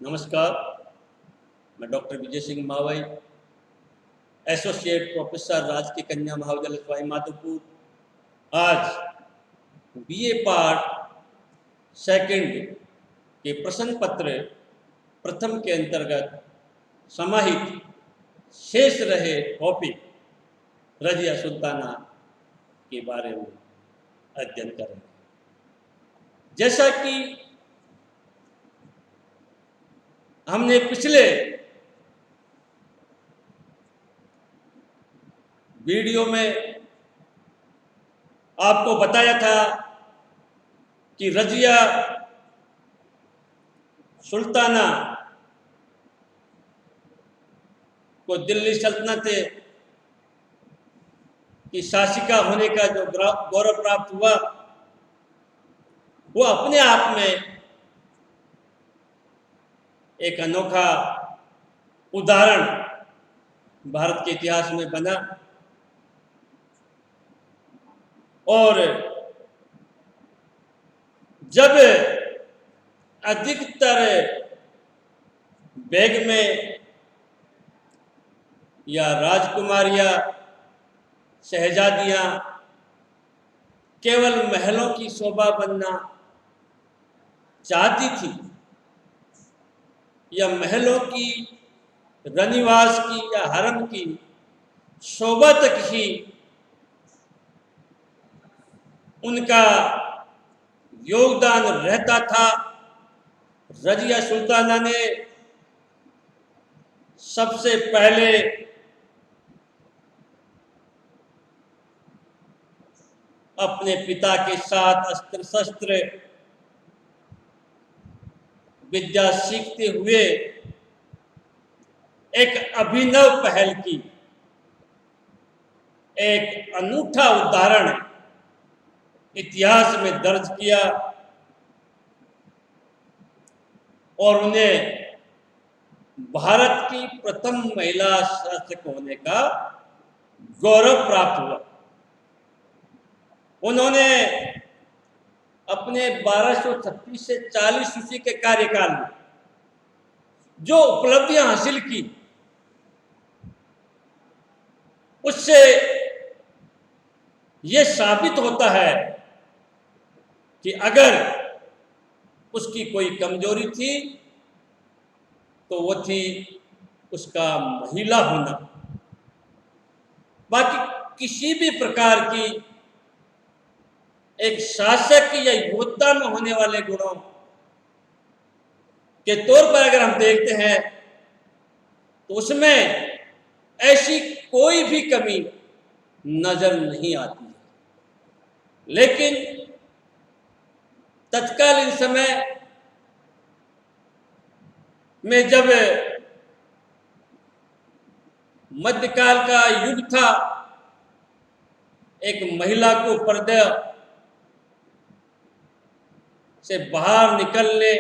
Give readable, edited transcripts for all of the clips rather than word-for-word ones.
नमस्कार, मैं doctor Vijay Singh Mavai, associate professor राजकीय कन्या महाविद्यालय सवाई माधोपुर। आज बीए पार्ट सेकंड के प्रश्न पत्र प्रथम के अंतर्गत समाहित शेष रहे टॉपिक रजिया सुल्ताना के बारे में अध्ययन करेंगे। जैसा कि हमने पिछले वीडियो में आपको बताया था कि रजिया सुल्ताना को दिल्ली सल्तनत की शासिका होने का जो गौरव प्राप्त हुआ, वो अपने आप में एक अनोखा उदाहरण भारत के इतिहास में बना। और जब अधिकतर बैग में या राजकुमारियां, शहजादियां केवल महलों की शोभा बनना चाहती थी या महलों की, रनिवास की या हरम की शोभा तक ही उनका योगदान रहता था, रजिया सुल्ताना ने सबसे पहले अपने पिता के साथ अस्त्र शस्त्र विद्या सीखते हुए एक अभिनव पहल की, एक अनूठा उदाहरण इतिहास में दर्ज किया और उन्हें भारत की प्रथम महिला शासक होने का गौरव प्राप्त हुआ। उन्होंने अपने 1236 से 40 ईस्वी के कार्यकाल में जो उपलब्धियां हासिल की, उससे ये साबित होता है कि अगर उसकी कोई कमजोरी थी तो वो थी उसका महिला होना। बाकी किसी भी प्रकार की एक शासक या योद्धा में होने वाले गुणों के तौर पर अगर हम देखते हैं तो उसमें ऐसी कोई भी कमी नजर नहीं आती है। लेकिन तत्कालीन समय में जब मध्यकाल का युग था, एक महिला को पर्दे से बाहर निकलने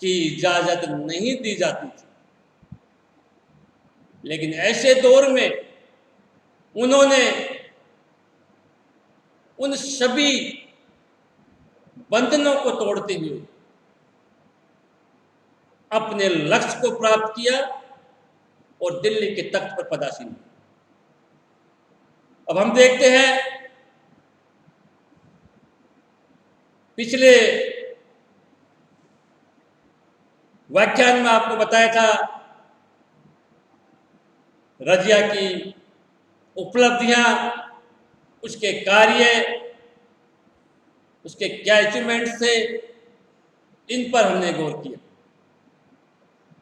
की इजाजत नहीं दी जाती थी। लेकिन ऐसे दौर में उन्होंने उन सभी बंधनों को तोड़ते हुए अपने लक्ष्य को प्राप्त किया और दिल्ली के तख्त पर पदासीन हुई। अब हम देखते हैं, पिछले व्याख्यान में आपको बताया था रजिया की उपलब्धियां, उसके कार्य, उसके क्या अचीवमेंट्स थे, इन पर हमने गौर किया।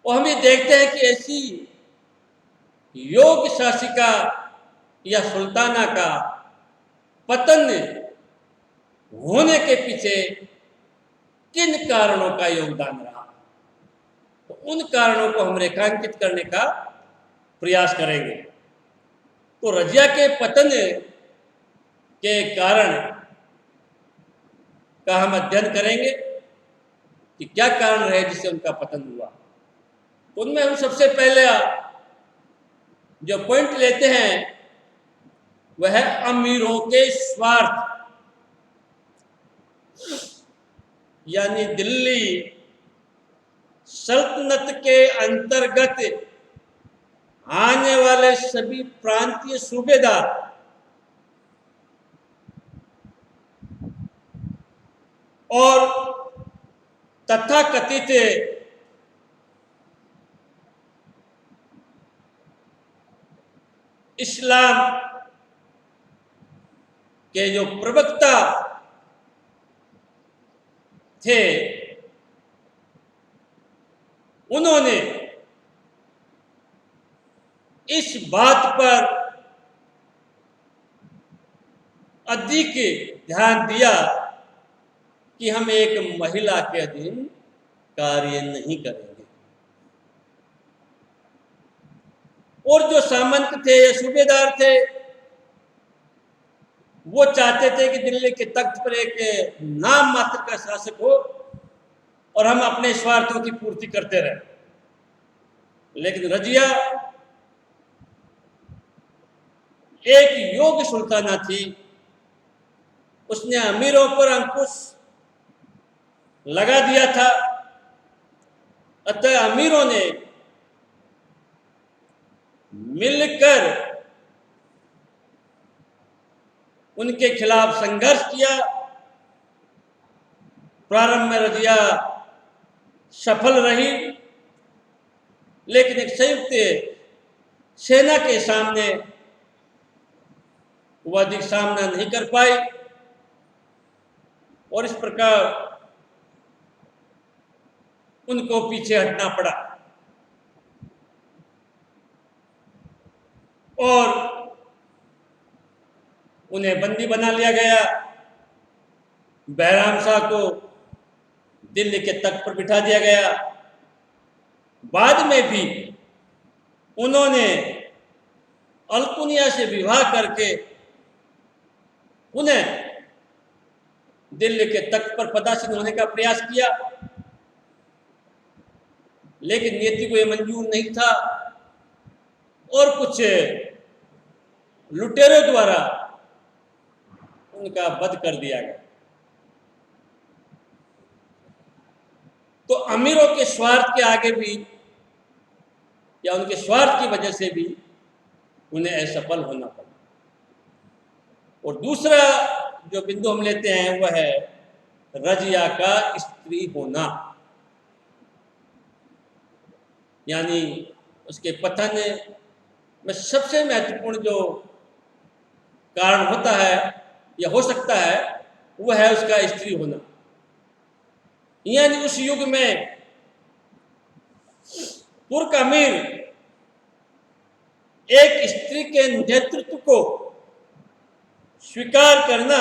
और हम ये देखते हैं कि ऐसी योग शासिका या सुल्ताना का पतन होने के पीछे किन कारणों का योगदान रहा, तो उन कारणों को हम रेखांकित करने का प्रयास करेंगे। तो रजिया के पतन के कारण का हम अध्ययन करेंगे कि क्या कारण रहे जिससे उनका पतन हुआ। उनमें हम सबसे पहले जो पॉइंट लेते हैं वह है अमीरों के स्वार्थ यानी दिल्ली सल्तनत के अंतर्गत आने वाले सभी प्रांतीय सूबेदार और तथाकथित इस्लाम के जो प्रवक्ता थे, उन्होंने इस बात पर अधिक ध्यान दिया कि हम एक महिला के अधीन कार्य नहीं करेंगे। और जो सामंत थे, सूबेदार थे, वो चाहते थे कि दिल्ली के तख्त पर एक नाम मात्र का शासक हो और हम अपने स्वार्थों की पूर्ति करते रहे। लेकिन रजिया एक योग्य सुल्ताना थी, उसने अमीरों पर अंकुश लगा दिया था। अतः अमीरों ने मिलकर उनके खिलाफ संघर्ष किया। प्रारंभ में रजिया सफल रही, लेकिन एक संयुक्त सेना के सामने वह अधिक सामना नहीं कर पाई और इस प्रकार उनको पीछे हटना पड़ा और उन्हें बंदी बना लिया गया। बहराम शाह को दिल्ली के तख्त पर बिठा दिया गया। बाद में भी उन्होंने अलकुनिया से विवाह करके उन्हें दिल्ली के तख्त पर पदासीन होने का प्रयास किया, लेकिन नीति को यह मंजूर नहीं था और कुछ लुटेरों द्वारा उनका वध कर दिया गया। तो अमीरों के स्वार्थ के आगे भी या उनके स्वार्थ की वजह से भी उन्हें असफल होना पड़ा। और दूसरा जो बिंदु हम लेते हैं वह है रजिया का स्त्री होना, यानी उसके पतन में सबसे महत्वपूर्ण जो कारण होता है या हो सकता है वह है उसका स्त्री होना। यानी उस युग में तुर्क अमीर एक स्त्री के नेतृत्व को स्वीकार करना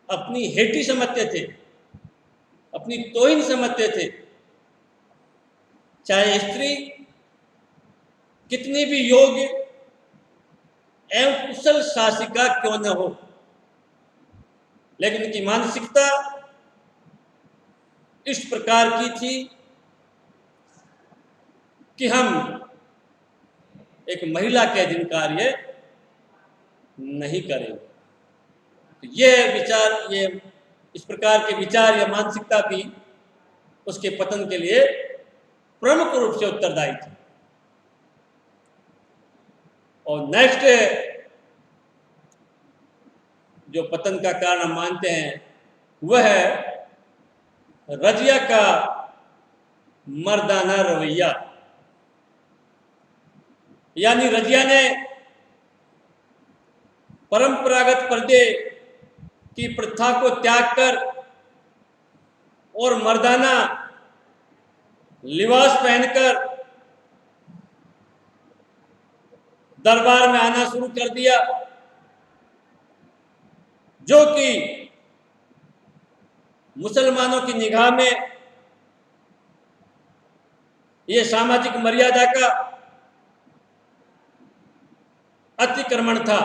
अपनी हेठी समझते थे, अपनी तौहीन समझते थे। चाहे स्त्री कितनी भी योग्य एवं कुशल शासिका क्यों न हो, लेकिन उनकी मानसिकता इस प्रकार की थी कि हम एक महिला के अधीन कार्य नहीं करेंगे। तो ये विचार, ये इस प्रकार के विचार या मानसिकता भी उसके पतन के लिए प्रमुख रूप से उत्तरदायी थी। और नेक्स्ट जो पतन का कारण हम मानते हैं वह है रजिया का मर्दाना रवैया। यानी रजिया ने परंपरागत पर्दे की प्रथा को त्याग कर और मर्दाना लिबास पहनकर दरबार में आना शुरू कर दिया, जो कि मुसलमानों की निगाह में ये सामाजिक मर्यादा का अतिक्रमण था।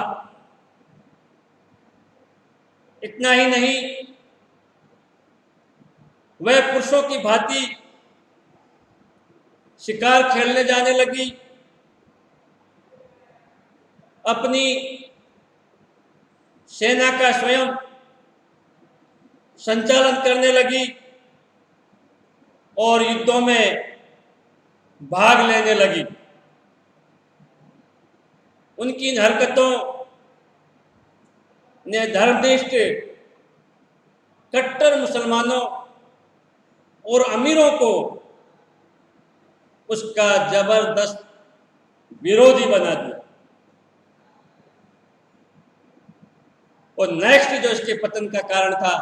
इतना ही नहीं, वह पुरुषों की भांति शिकार खेलने जाने लगी, अपनी सेना का स्वयं संचालन करने लगी और युद्धों में भाग लेने लगी। उनकी इन हरकतों ने धर्मनिष्ठ कट्टर मुसलमानों और अमीरों को उसका जबरदस्त विरोधी बना दिया। और नेक्स्ट जो इसके पतन का कारण था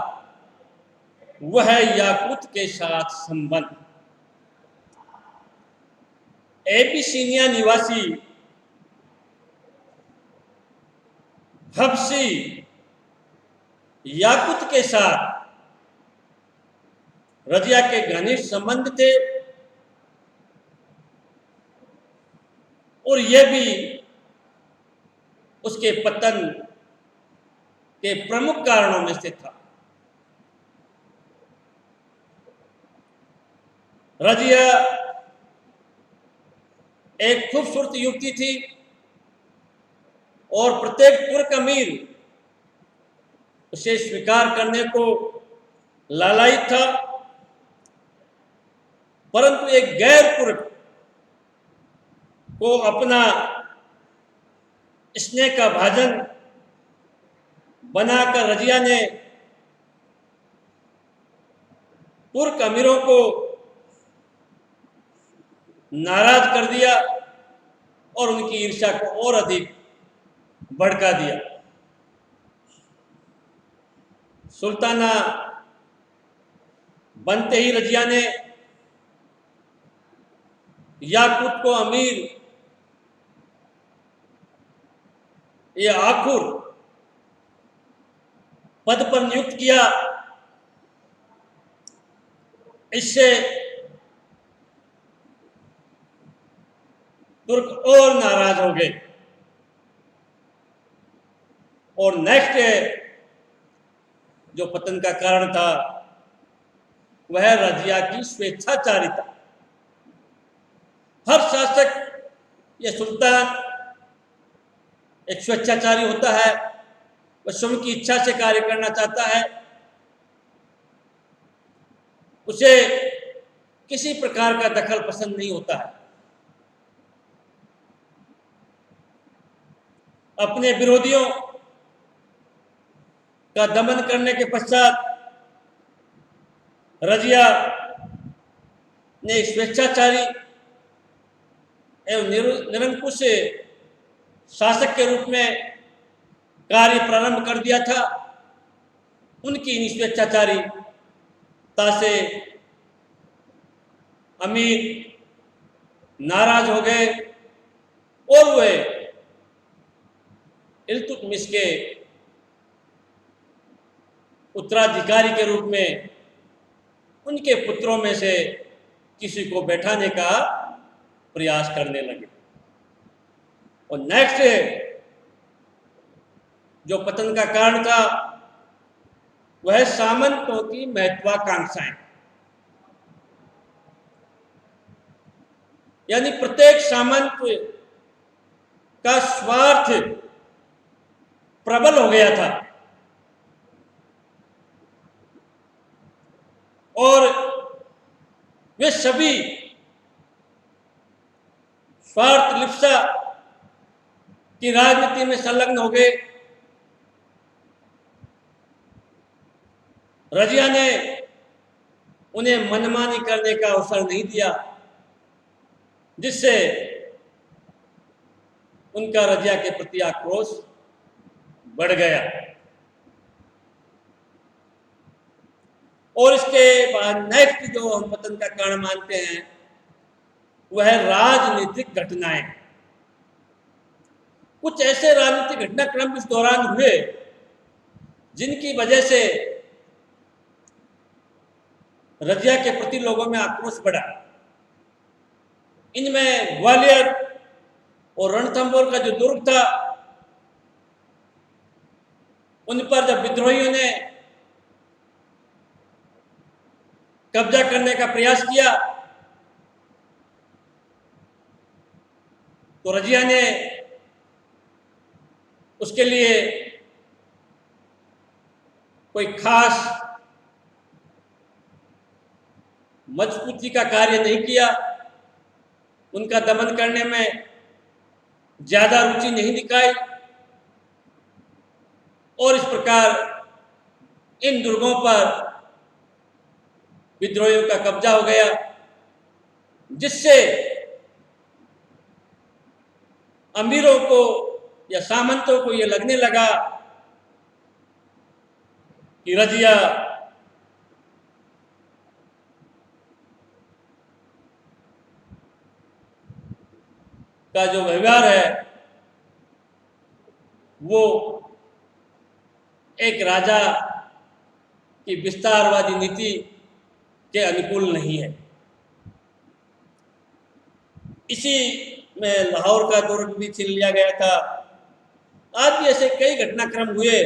वह है याकूत के साथ संबंध। एबिसीनिया निवासी हबशी याकूत के साथ रजिया के घनिष्ठ संबंध थे और यह भी उसके पतन के प्रमुख कारणों में से था। रजिया एक खूबसूरत युवती थी और प्रत्येक तुर्क अमीर उसे स्वीकार करने को लालायित था, परंतु एक गैर तुर्क को अपना स्नेह का भाजन बनाकर रजिया ने तुर्क अमीरों को नाराज कर दिया और उनकी ईर्ष्या को और अधिक भड़का दिया। सुल्ताना बनते ही रजिया ने याकूत को अमीर या आखुर पद पर नियुक्त किया। इससे तुर्क और नाराज हो गए और नेक्स्ट जो पतन का कारण था वह रजिया की स्वेच्छाचारिता। हर शासक या सुल्तान एक स्वेच्छाचारी होता है, वह स्वयं की इच्छा से कार्य करना चाहता है, उसे किसी प्रकार का दखल पसंद नहीं होता है। अपने विरोधियों का दमन करने के पश्चात रजिया ने स्वेच्छाचारी एवं निरंकुश शासक के रूप में कार्य प्रारंभ कर दिया था। उनकी इन स्वेच्छाचारीता से अमीर नाराज हो गए और वे इल्तुतमिश के उत्तराधिकारी के रूप में उनके पुत्रों में से किसी को बैठाने का प्रयास करने लगे। और नेक्स्ट जो पतन का कारण था वह सामंतों की महत्वाकांक्षाएं, यानी प्रत्येक सामंत का स्वार्थ प्रबल हो गया था और वे सभी स्वार्थ लिप्सा की राजनीति में संलग्न हो गए। रजिया ने उन्हें मनमानी करने का अवसर नहीं दिया, जिससे उनका रजिया के प्रति आक्रोश बढ़ गया। और इसके बाद नेक्स्ट जो हम पतन का कारण मानते हैं वह है राजनीतिक घटनाएं। कुछ ऐसे राजनीतिक घटनाक्रम इस दौरान हुए जिनकी वजह से रजिया के प्रति लोगों में आक्रोश बढ़ा। इनमें ग्वालियर और रणथंभौर का जो दुर्ग था, उन पर जब विद्रोहियों ने कब्जा करने का प्रयास किया तो रजिया ने उसके लिए कोई खास मजबूती का कार्य नहीं किया, उनका दमन करने में ज्यादा रुचि नहीं दिखाई, और इस प्रकार इन दुर्गों पर विद्रोहियों का कब्जा हो गया, जिससे अमीरों को या सामंतों को यह लगने लगा कि रजिया का जो व्यवहार है वो एक राजा की विस्तारवादी नीति के अनुकूल नहीं है। इसी में लाहौर का दुर्ग भी छीन लिया गया था। आज भी ऐसे कई घटनाक्रम हुए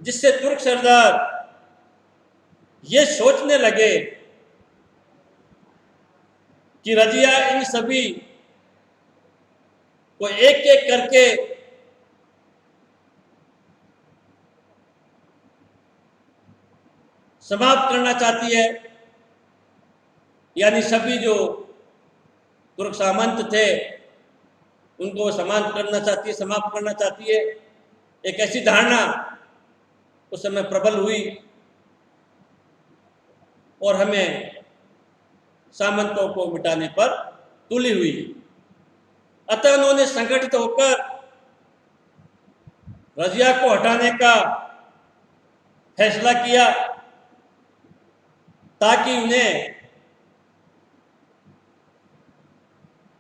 जिससे तुर्क सरदार ये सोचने लगे कि रजिया इन सभी को एक एक करके समाप्त करना चाहती है, यानी सभी जो तुर्क सामंत थे उनको समाप्त करना चाहती है, समाप्त करना चाहती है। एक ऐसी धारणा उस समय प्रबल हुई और हमें सामंतों को मिटाने पर तुली हुई। अतः उन्होंने संगठित होकर रजिया को हटाने का फैसला किया ताकि उन्हें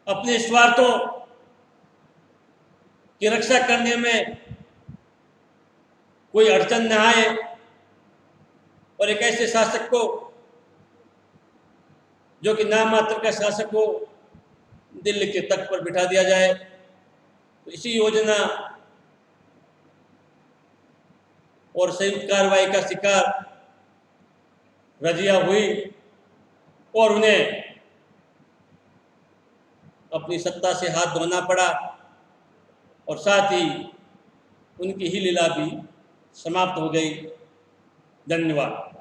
अपने स्वार्थों की रक्षा करने में कोई अड़चन न आए और एक ऐसे शासक को जो कि नाम मात्र का शासक हो दिल्ली के तख्त पर बिठा दिया जाए। तो इसी योजना और संयुक्त कार्रवाई का शिकार रजिया हुई और उन्हें अपनी सत्ता से हाथ धोना पड़ा और साथ ही उनकी ही लीला भी समाप्त हो गई। धन्यवाद।